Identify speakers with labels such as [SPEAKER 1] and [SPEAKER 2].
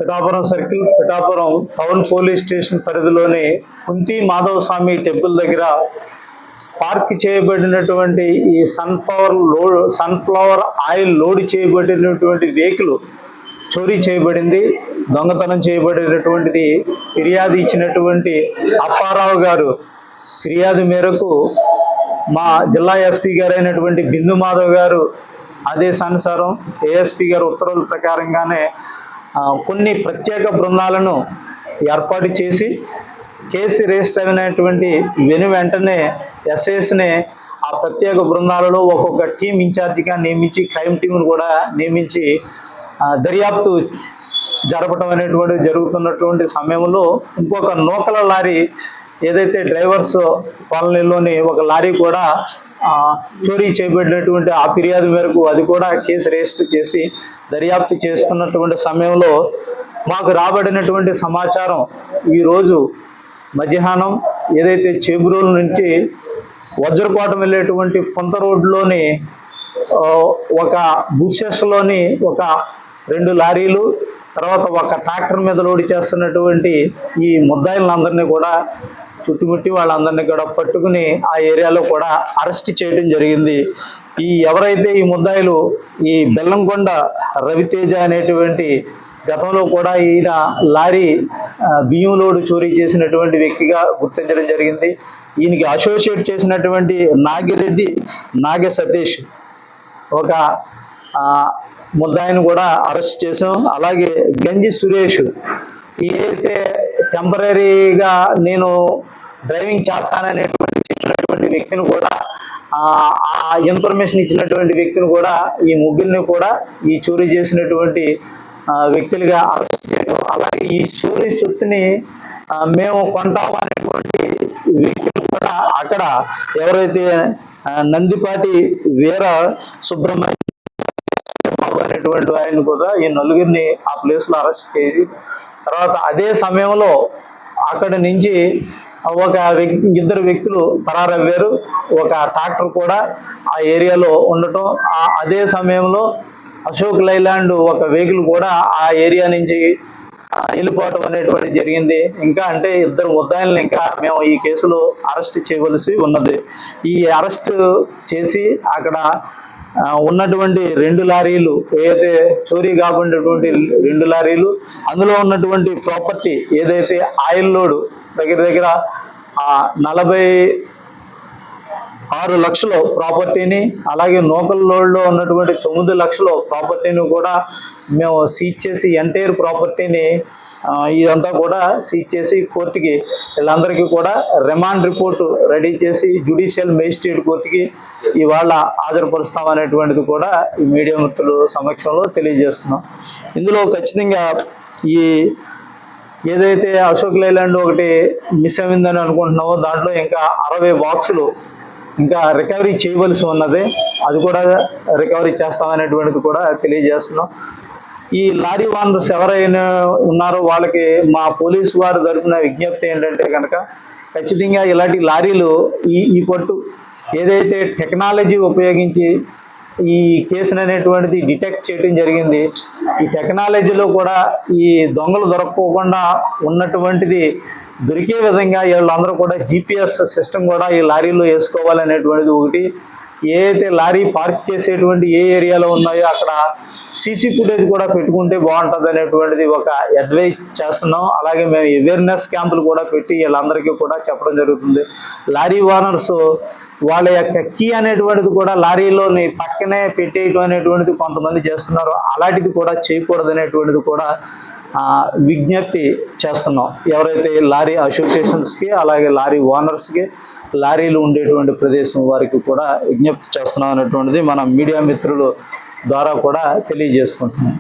[SPEAKER 1] Pithapuram circle, Pithapuram town police station పరిధిలోని కుంతి మాధవ స్వామి temple దగ్గర park చేయబడినటువంటి ఈ సన్ఫ్లవర్ ఆయిల్ లోడ్ చేయబడినటువంటి వెహికల్ చోరీ చేయబడింది, దొంగతనం చేయబడినటువంటిది ఫిర్యాదు ఇచ్చినటువంటి అప్పారావు గారు ఫిర్యాదు మేరకు మా జిల్లా ఎస్పీ గారు అయినటువంటి బిందు మాధవ్ గారు ఆదేశానుసారం ఏఎస్పీ గారు ఉత్తర్వుల ప్రకారంగానే కొన్ని ప్రత్యేక బృందాలను ఏర్పాటు చేసి కేసు రిజిస్టర్ అయినటువంటి వెంటనే ఎస్ఐస్ని ఆ ప్రత్యేక బృందాలలో ఒక్కొక్క టీం ఇన్ఛార్జిగా నియమించి క్రైమ్ టీంను కూడా నియమించి దర్యాప్తు జరపడం అనేటువంటిది జరుగుతున్నటువంటి సమయంలో ఇంకొక నూకల లారీ ఏదైతే డ్రైవర్స్ కాలనీలోని ఒక లారీ కూడా చోరీ చేయబడినటువంటి ఆ ఫిర్యాదు మేరకు అది కూడా కేసు రిజిస్టర్ చేసి దర్యాప్తు చేస్తున్నటువంటి సమయంలో మాకు రాబడినటువంటి సమాచారం ఈరోజు మధ్యాహ్నం ఏదైతే చేబ్రోలు నుంచి వజ్రకోట వెళ్ళేటువంటి పొంత రోడ్లోని ఒక బుషెస్లోని ఒక 2 లారీలు తర్వాత ఒక ట్రాక్టర్ మీద లోడ్ చేస్తున్నటువంటి ఈ ముద్దాయిలందరినీ కూడా చుట్టుముట్టి వాళ్ళందరినీ కూడా పట్టుకుని ఆ ఏరియాలో కూడా అరెస్ట్ చేయడం జరిగింది. ఎవరైతే ఈ ముద్దాయిలు ఈ బెల్లంకొండ రవితేజ అనేటువంటి గతంలో కూడా ఈయన లారీ బియ్యం లోడు చోరీ చేసినటువంటి వ్యక్తిగా గుర్తించడం జరిగింది. ఈయనకి అసోసియేట్ చేసినటువంటి నాగిరెడ్డి నాగ సతీష్ ఒక ముద్దాయిని కూడా అరెస్ట్ చేసాం. అలాగే గంజి సురేష్ ఏదైతే టెంపరీగా నేను డ్రైవింగ్ చేస్తాననేటువంటి చెప్పినటువంటి వ్యక్తిని కూడా ఆ ఇన్ఫర్మేషన్ ఇచ్చినటువంటి వ్యక్తిని కూడా ఈ ముగ్గురిని కూడా ఈ చోరీ చేసినటువంటి వ్యక్తులుగా అరెస్ట్ చేయడం, అలాగే ఈ చోరీ చొత్తుని మేము కొంటాం అనేటువంటి వ్యక్తులు కూడా అక్కడ ఎవరైతే నందిపాటి వీర సుబ్రహ్మణ్యం అనేటువంటి ఆయన కూడా ఈ నలుగురిని ఆ ప్లేస్లో అరెస్ట్ చేసి తర్వాత అదే సమయంలో అక్కడి నుంచి ఒక 2 వ్యక్తులు పరారయ్యారు. ఒక ట్రాక్టర్ కూడా ఆ ఏరియాలో ఉండటం, అదే సమయంలో అశోక్ లైలాండ్ ఒక వెహికల్ కూడా ఆ ఏరియా నుంచి వెళ్ళిపోవటం అనేటువంటి జరిగింది. ఇంకా అంటే 2 ముద్దాయిలను ఇంకా మేము ఈ కేసులో అరెస్ట్ చేయవలసి ఉన్నది. ఈ అరెస్ట్ చేసి అక్కడ ఉన్నటువంటి 2 లారీలు ఏదైతే చోరీ కాబడినటువంటి 2 లారీలు, అందులో ఉన్నటువంటి ప్రాపర్టీ ఏదైతే ఆయిల్ లోడ్ దగ్గర 46 లక్షల ప్రాపర్టీని, అలాగే నూకల్ లోడ్లో ఉన్నటువంటి 9 లక్షల ప్రాపర్టీని కూడా మేము సీజ్ చేసి ఎంటైర్ ప్రాపర్టీని ఇదంతా కూడా సీజ్ చేసి కోర్టుకి వీళ్ళందరికీ కూడా రిమాండ్ రిపోర్టు రెడీ చేసి జ్యుడిషియల్ మేజిస్ట్రేట్ కోర్టుకి ఇవాళ హాజరుపరుస్తామనేటువంటిది కూడా ఈ మీడియా మిత్రుల సమక్షంలో తెలియజేస్తున్నాం. ఇందులో ఖచ్చితంగా ఈ ఏదైతే అశోక్ లైలాండ్ ఒకటి మిస్ అయిందని అనుకుంటున్నామో దాంట్లో ఇంకా 60 బాక్సులు ఇంకా రికవరీ చేయవలసి ఉన్నది, అది కూడా రికవరీ చేస్తామనేటువంటిది కూడా తెలియజేస్తున్నాం. ఈ లారీ ఓనర్స్ ఎవరైనా ఉన్నారో వాళ్ళకి మా పోలీసు వారి తరఫున విజ్ఞప్తి ఏంటంటే కనుక ఖచ్చితంగా ఇలాంటి లారీలు ఈ పట్టు ఏదైతే టెక్నాలజీ ఉపయోగించి ఈ కేసును అనేటువంటిది డిటెక్ట్ చేయడం జరిగింది. ఈ టెక్నాలజీలో కూడా ఈ దొంగలు దొరకకుండా ఉన్నటువంటిది దొరికే విధంగా వీళ్ళందరూ కూడా GPS సిస్టమ్ కూడా ఈ లారీలో వేసుకోవాలనేటువంటిది ఒకటి. ఏదైతే లారీ పార్క్ చేసేటువంటి ఏ ఏరియాలో ఉన్నాయో అక్కడ CC ఫుటేజ్ కూడా పెట్టుకుంటే బాగుంటుంది అనేటువంటిది ఒక అడ్వైజ్ చేస్తున్నాం. అలాగే మేము అవేర్నెస్ క్యాంపులు కూడా పెట్టి వీళ్ళందరికీ కూడా చెప్పడం జరుగుతుంది. లారీ ఓనర్స్ వాళ్ళ యొక్క కీ అనేటువంటిది కూడా లారీలోని పక్కనే పెట్టేయటం అనేటువంటిది కొంతమంది చేస్తున్నారు, అలాంటిది కూడా చేయకూడదు అనేటువంటిది కూడా విజ్ఞప్తి చేస్తున్నాం. ఎవరైతే లారీ అసోసియేషన్స్కి అలాగే లారీ ఓనర్స్కి లారీలు ఉండేటువంటి ప్రదేశం వారికి కూడా విజ్ఞప్తి చేస్తున్నాం అనేటువంటిది మన మీడియా మిత్రులు ద్వారా కూడా తెలియజేసుకుంటున్నాం.